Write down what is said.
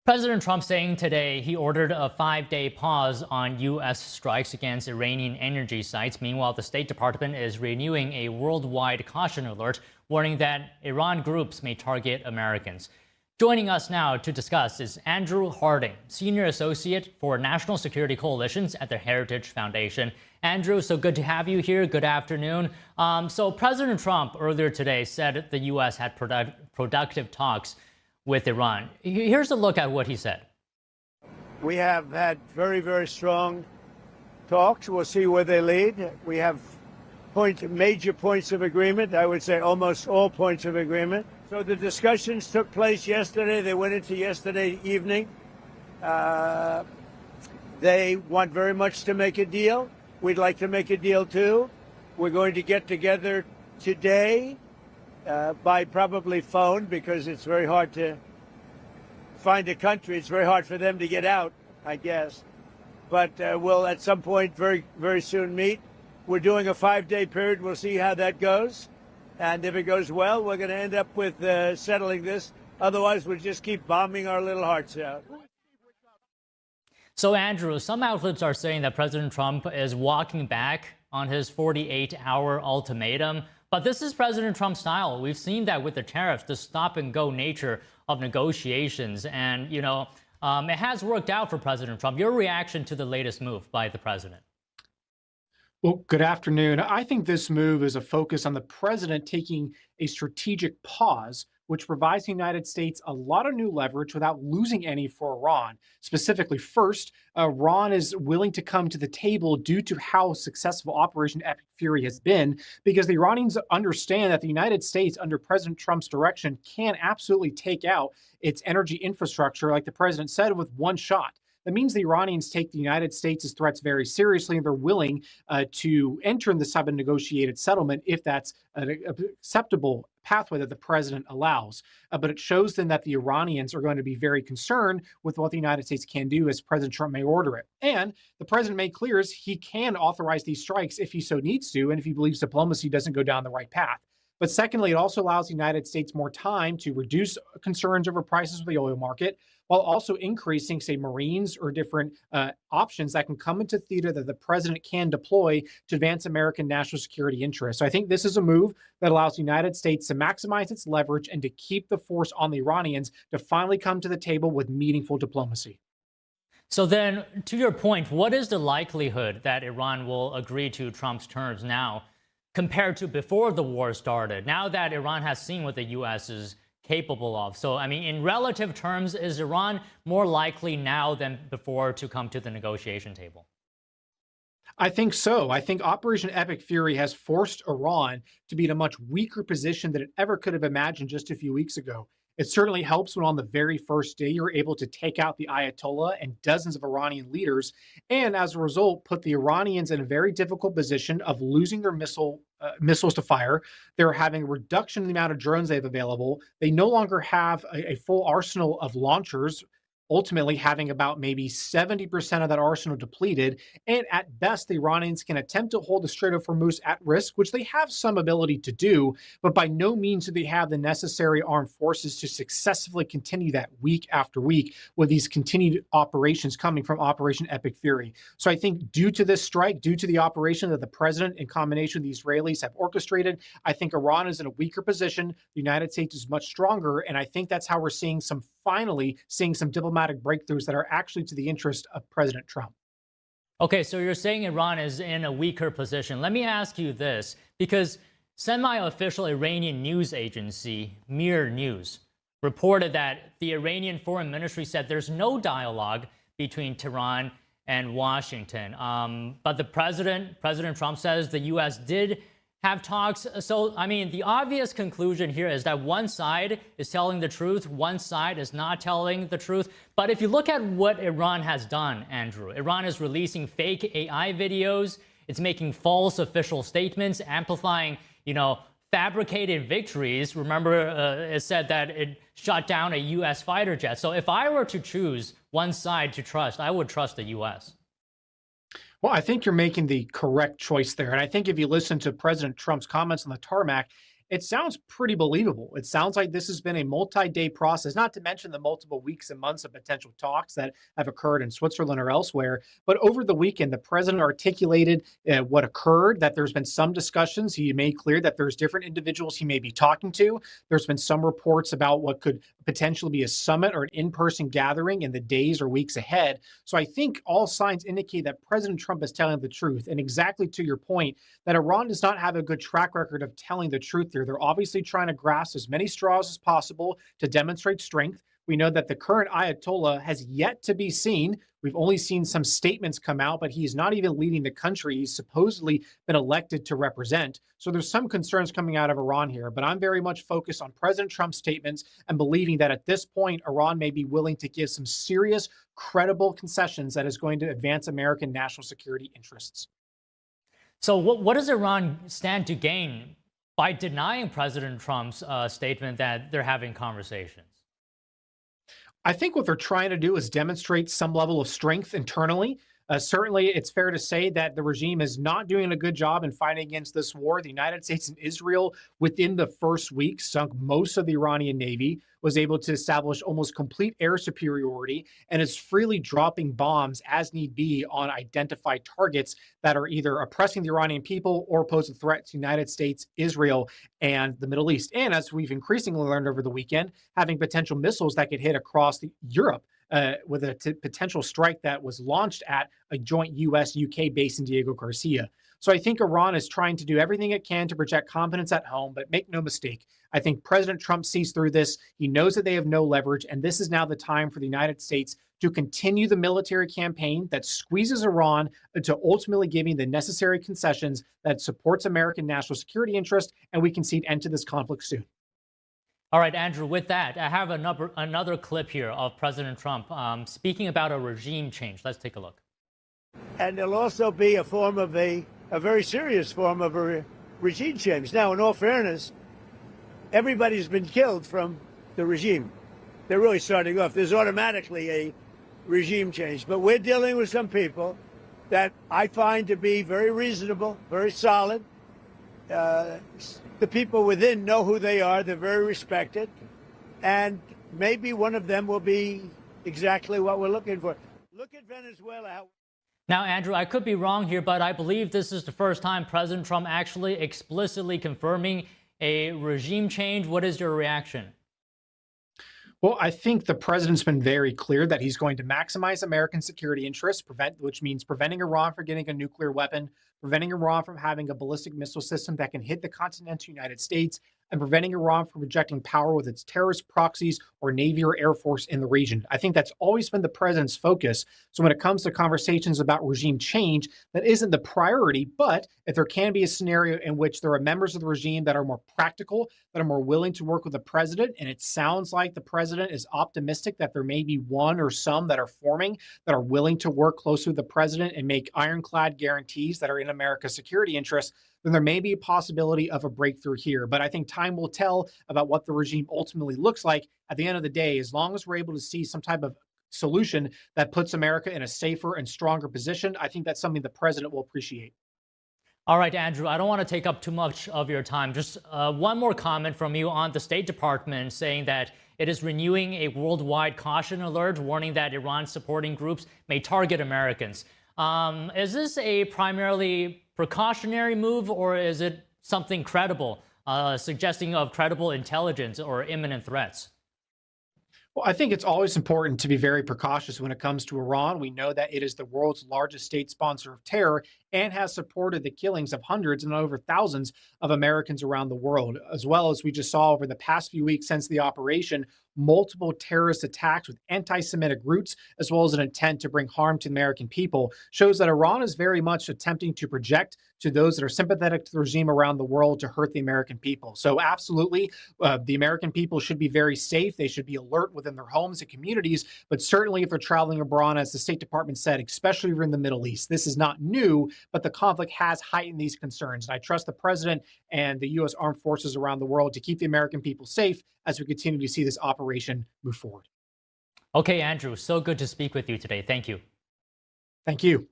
President Trump saying today he ordered a 5-day pause on U.S. strikes against Iranian energy sites. Meanwhile, the State Department is renewing a worldwide caution alert, warning that Iran groups may target Americans. Joining us now to discuss is Andrew Harding, Senior Associate for National Security Coalitions at the Heritage Foundation. Andrew, so good to have you here. Good afternoon. So President Trump earlier today said the U.S. had productive talks with Iran. Here's a look at what he said. We have had very, very strong talks. We'll see where they lead. We have major points of agreement. I would say almost all points of agreement. So the discussions took place yesterday. They went into yesterday evening. They want very much to make a deal. We'd like to make a deal too. We're going to get together today by probably phone, because it's very hard to find a country. It's very hard for them to get out, I guess. But we'll at some point very, very soon meet. We're doing a 5-day period. We'll see how that goes. And if it goes well, we're going to end up with settling this. Otherwise, we'll just keep bombing our little hearts out. So, Andrew, some outlets are saying that President Trump is walking back on his 48-hour ultimatum. But this is President Trump's style. We've seen that with the tariffs, the stop-and-go nature of negotiations. And, you know, it has worked out for President Trump. Your reaction to the latest move by the president? Well, good afternoon. I think this move is a focus on the president taking a strategic pause, which provides the United States a lot of new leverage without losing any for Iran. Specifically, first, Iran is willing to come to the table due to how successful Operation Epic Fury has been, because the Iranians understand that the United States, under President Trump's direction, can absolutely take out its energy infrastructure, like the president said, with one shot. That means the Iranians take the United States' threats very seriously, and they're willing to enter in this type of negotiated settlement if that's an acceptable pathway that the president allows. But it shows then that the Iranians are going to be very concerned with what the United States can do, as President Trump may order it. And the president made clear is he can authorize these strikes if he so needs to, and if he believes diplomacy doesn't go down the right path. But secondly, it also allows the United States more time to reduce concerns over prices of the oil market, while also increasing, say, Marines or different options that can come into theater that the president can deploy to advance American national security interests. So I think this is a move that allows the United States to maximize its leverage and to keep the force on the Iranians to finally come to the table with meaningful diplomacy. So then, to your point, what is the likelihood that Iran will agree to Trump's terms now compared to before the war started, now that Iran has seen what the U.S. is capable of? So, I mean, in relative terms, is Iran more likely now than before to come to the negotiation table? I think so. I think Operation Epic Fury has forced Iran to be in a much weaker position than it ever could have imagined just a few weeks ago. It certainly helps when on the very first day you're able to take out the Ayatollah and dozens of Iranian leaders, and as a result, put the Iranians in a very difficult position of losing their missiles to fire. They're having a reduction in the amount of drones they have available. They no longer have a full arsenal of launchers, ultimately having about maybe 70% of that arsenal depleted. And at best, the Iranians can attempt to hold the Strait of Hormuz at risk, which they have some ability to do, but by no means do they have the necessary armed forces to successfully continue that week after week with these continued operations coming from Operation Epic Fury. So I think due to this strike, due to the operation that the president in combination with the Israelis have orchestrated, I think Iran is in a weaker position. The United States is much stronger. And I think that's how we're finally seeing some diplomatic breakthroughs that are actually to the interest of President Trump. Okay, so you're saying Iran is in a weaker position. Let me ask you this, because semi-official Iranian news agency Mir News reported that the Iranian Foreign Ministry said there's no dialogue between Tehran and Washington. But the President Trump says the U.S. did have talks. So, I mean, the obvious conclusion here is that one side is telling the truth, one side is not telling the truth. But if you look at what Iran has done, Andrew, Iran is releasing fake AI videos. It's making false official statements, amplifying, fabricated victories. Remember, it said that it shot down a U.S. fighter jet. So if I were to choose one side to trust, I would trust the U.S. Well, I think you're making the correct choice there. And I think if you listen to President Trump's comments on the tarmac, it sounds pretty believable. It sounds like this has been a multi-day process, not to mention the multiple weeks and months of potential talks that have occurred in Switzerland or elsewhere. But over the weekend, the president articulated what occurred, that there's been some discussions. He made clear that there's different individuals he may be talking to. There's been some reports about what could potentially be a summit or an in-person gathering in the days or weeks ahead. So I think all signs indicate that President Trump is telling the truth. And exactly to your point, that Iran does not have a good track record of telling the truth here. They're obviously trying to grasp as many straws as possible to demonstrate strength. We know that the current Ayatollah has yet to be seen. We've only seen some statements come out, but he's not even leading the country he's supposedly been elected to represent. So there's some concerns coming out of Iran here, but I'm very much focused on President Trump's statements and believing that at this point, Iran may be willing to give some serious, credible concessions that is going to advance American national security interests. So what does Iran stand to gain by denying President Trump's statement that they're having conversations? I think what they're trying to do is demonstrate some level of strength internally. Certainly, it's fair to say that the regime is not doing a good job in fighting against this war. The United States and Israel, within the first week, sunk most of the Iranian Navy, was able to establish almost complete air superiority, and is freely dropping bombs as need be on identified targets that are either oppressing the Iranian people or pose a threat to the United States, Israel, and the Middle East. And as we've increasingly learned over the weekend, having potential missiles that could hit across Europe. With a potential strike that was launched at a joint U.S.-UK base in Diego Garcia. So I think Iran is trying to do everything it can to project confidence at home, but make no mistake, I think President Trump sees through this. He knows that they have no leverage, and this is now the time for the United States to continue the military campaign that squeezes Iran into ultimately giving the necessary concessions that supports American national security interest, and we can see an end to this conflict soon. All right, Andrew, with that, I have another clip here of President Trump speaking about a regime change. Let's take a look. And there'll also be a form of a very serious form of a regime change. Now, in all fairness, everybody's been killed from the regime. They're really starting off. There's automatically a regime change. But we're dealing with some people that I find to be very reasonable, very solid. The people within know who they are. They're very respected. And maybe one of them will be exactly what we're looking for. Look at Venezuela. Now, Andrew, I could be wrong here, but I believe this is the first time President Trump actually explicitly confirming a regime change. What is your reaction? Well, I think the president's been very clear that he's going to maximize American security interests, which means preventing Iran from getting a nuclear weapon, preventing Iran from having a ballistic missile system that can hit the continental United States, and preventing Iran from projecting power with its terrorist proxies or Navy or Air Force in the region. I think that's always been the president's focus. So when it comes to conversations about regime change, that isn't the priority. But if there can be a scenario in which there are members of the regime that are more practical, that are more willing to work with the president, and it sounds like the president is optimistic that there may be one or some that are forming that are willing to work closely with the president and make ironclad guarantees that are in America's security interests, then there may be a possibility of a breakthrough here. But I think time will tell about what the regime ultimately looks like. At the end of the day, as long as we're able to see some type of solution that puts America in a safer and stronger position, I think that's something the president will appreciate. All right, Andrew, I don't want to take up too much of your time. Just one more comment from you on the State Department saying that it is renewing a worldwide caution alert, warning that Iran supporting groups may target Americans. Is this a primarily precautionary move, or is it something credible, suggesting of credible intelligence or imminent threats? Well, I think it's always important to be very precautious when it comes to Iran. We know that it is the world's largest state sponsor of terror and has supported the killings of hundreds and over thousands of Americans around the world, as well as we just saw over the past few weeks since the operation, multiple terrorist attacks with anti-Semitic roots, as well as an intent to bring harm to the American people, shows that Iran is very much attempting to project to those that are sympathetic to the regime around the world to hurt the American people. So absolutely, the American people should be very safe. They should be alert within their homes and communities, but certainly if they're traveling abroad, as the State Department said, especially in the Middle East. This is not new, but the conflict has heightened these concerns. And I trust the president and the U.S. armed forces around the world to keep the American people safe as we continue to see this operation move forward. Okay, Andrew, so good to speak with you today. Thank you. Thank you.